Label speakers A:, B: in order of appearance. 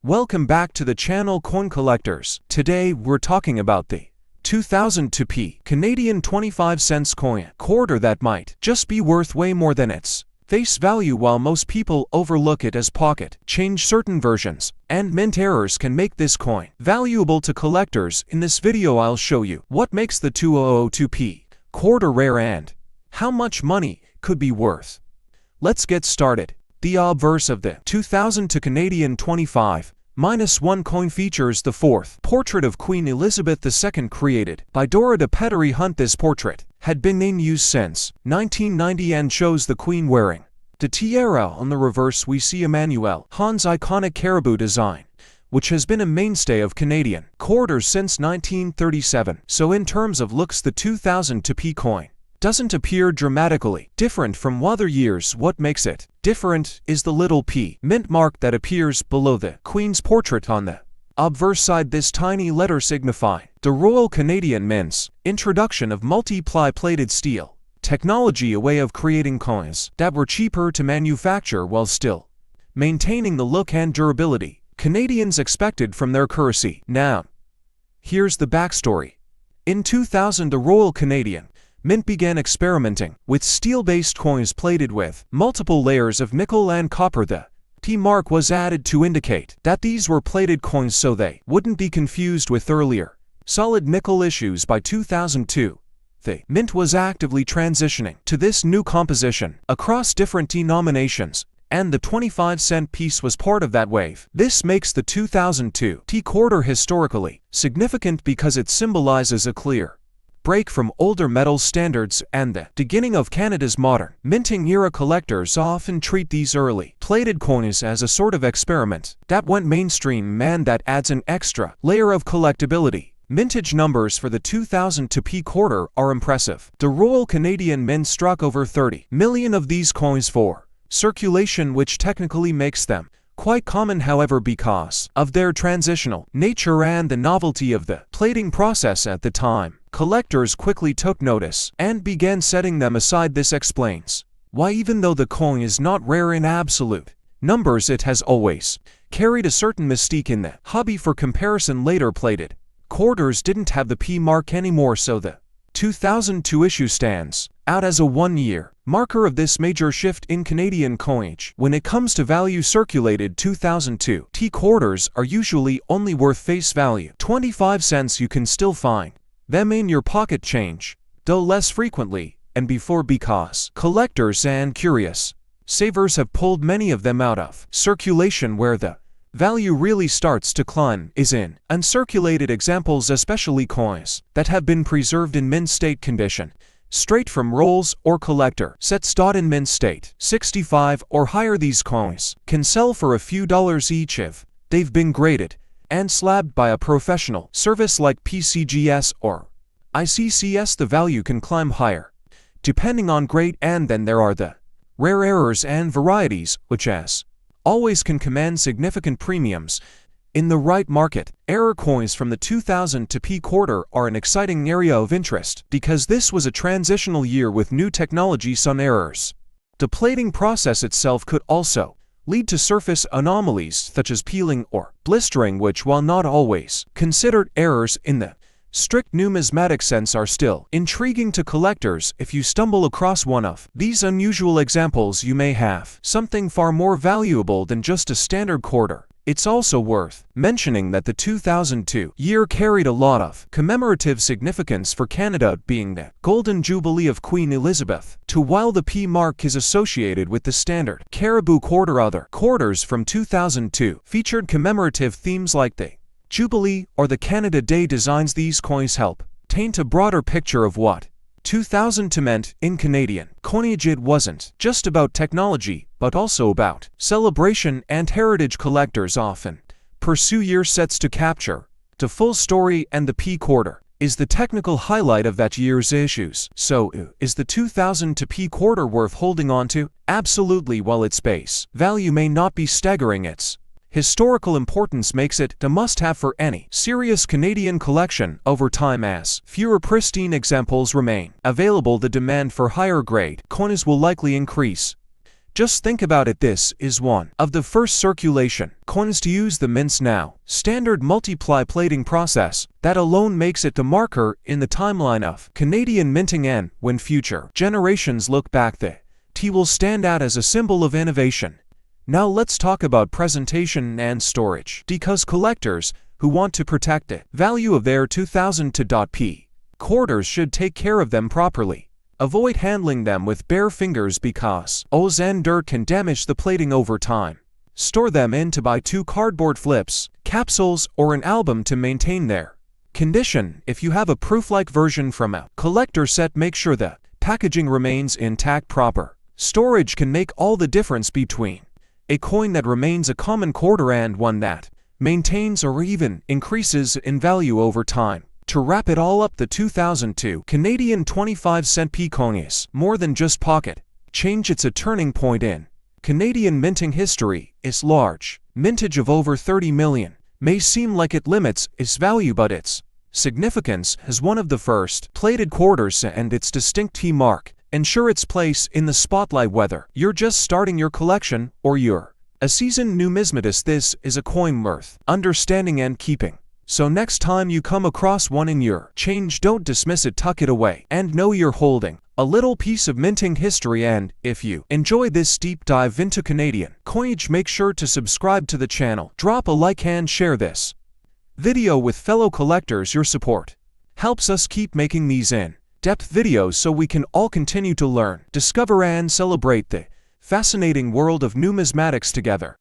A: Welcome back to the channel Coin Collectors. Today we're talking about the 2002 P Canadian 25 cents coin, quarter that might just be worth way more than its face value. While most people overlook it as pocket change, certain versions and mint errors can make this coin valuable to collectors. In this video I'll show you what makes the 2002 P quarter rare and how much money could be worth. Let's get started. The obverse of the 2002 Canadian 25-1 coin features the fourth portrait of Queen Elizabeth II, created by Dora de Pettery Hunt. This portrait had been in use since 1990 and shows the Queen wearing the tiara. On the reverse we see Emmanuel Hahn's iconic caribou design, which has been a mainstay of Canadian quarters since 1937. So in terms of looks, the 2002 P coin doesn't appear dramatically different from other years. What makes it different is the little P mint mark that appears below the Queen's portrait on the obverse side. This tiny letter signifying the Royal Canadian Mint's introduction of multiply plated steel technology, a way of creating coins that were cheaper to manufacture while still maintaining the look and durability Canadians expected from their currency. Now, here's the backstory. In 2000, the Royal Canadian Mint began experimenting with steel-based coins plated with multiple layers of nickel and copper. The T mark was added to indicate that these were plated coins so they wouldn't be confused with earlier solid nickel issues. By 2002, the Mint was actively transitioning to this new composition across different denominations, and the 25-cent piece was part of that wave. This makes the 2002 T quarter historically significant because it symbolizes a clear break from older metal standards and the beginning of Canada's modern minting era. Collectors often treat these early plated coins as a sort of experiment that went mainstream, and that adds an extra layer of collectability. Mintage numbers for the 2002 P quarter are impressive. The Royal Canadian Mint struck over 30 million of these coins for circulation, which technically makes them quite common. However, because of their transitional nature and the novelty of the plating process at the time, collectors quickly took notice and began setting them aside. This explains why, even though the coin is not rare in absolute numbers, it has always carried a certain mystique in the hobby. For comparison, later plated quarters didn't have the P mark anymore, so the 2002 issue stands out as a one-year marker of this major shift in Canadian coinage. When it comes to value, circulated 2002 T quarters are usually only worth face value 25 cents. You can still find them in your pocket change, though less frequently and before, because collectors and curious savers have pulled many of them out of circulation. Where the value really starts to climb is in uncirculated examples, especially coins that have been preserved in mint state condition, straight from rolls or collector sets. In mint state 65 or higher, these coins can sell for a few dollars each if they've been graded and slabbed by a professional service like PCGS or ICCS. The value can climb higher depending on grade. And then there are the rare errors and varieties, which as always can command significant premiums in the right market. Error coins from the 2002 P quarter are an exciting area of interest because this was a transitional year with new technology. Some errors, the plating process itself, could also lead to surface anomalies such as peeling or blistering, which, while not always considered errors in the strict numismatic sense, are still intriguing to collectors. If you stumble across one of these unusual examples, you may have something far more valuable than just a standard quarter. It's also worth mentioning that the 2002 year carried a lot of commemorative significance for Canada, being the Golden Jubilee of Queen Elizabeth II. While the P mark is associated with the standard caribou quarter, other quarters from 2002 featured commemorative themes like the Jubilee or the Canada Day designs. These coins help paint a broader picture of what 2002 meant in Canadian coinage. It wasn't just about technology, but also about celebration and heritage. Collectors often pursue year sets to capture the full story, and the P quarter is the technical highlight of that year's issues. So, is the 2002 P quarter worth holding on to? Absolutely. While its base value may not be staggering, its historical importance makes it a must-have for any serious Canadian collection. Over time, as fewer pristine examples remain available, the demand for higher-grade coins will likely increase. Just think about it, this is one of the first circulation coins to use the mints now standard multiply plating process. That alone makes it the marker in the timeline of Canadian minting, and when future generations look back, the T will stand out as a symbol of innovation. Now let's talk about presentation and storage, because collectors who want to protect the value of their 2002p quarters should take care of them properly. Avoid handling them with bare fingers because oils and dirt can damage the plating over time. Store them in to buy 2 cardboard flips, capsules, or an album to maintain their condition. If you have a proof-like version from a collector set, make sure the packaging remains intact. Proper storage can make all the difference between a coin that remains a common quarter and one that maintains or even increases in value over time. To wrap it all up, the 2002 Canadian 25-cent P coin is more than just pocket change. It's a turning point in Canadian minting history. Its large mintage of over 30 million may seem like it limits its value, but its significance as one of the first plated quarters and its distinct T mark ensure its place in the spotlight. Whether you're just starting your collection or you're a seasoned numismatist, this is a coin worth understanding and keeping. So next time you come across one in your change, don't dismiss it, tuck it away, and know you're holding a little piece of minting history. And if you enjoy this deep dive into Canadian coinage, make sure to subscribe to the channel, drop a like, and share this video with fellow collectors. Your support helps us keep making these in-depth videos so we can all continue to learn, discover, and celebrate the fascinating world of numismatics together.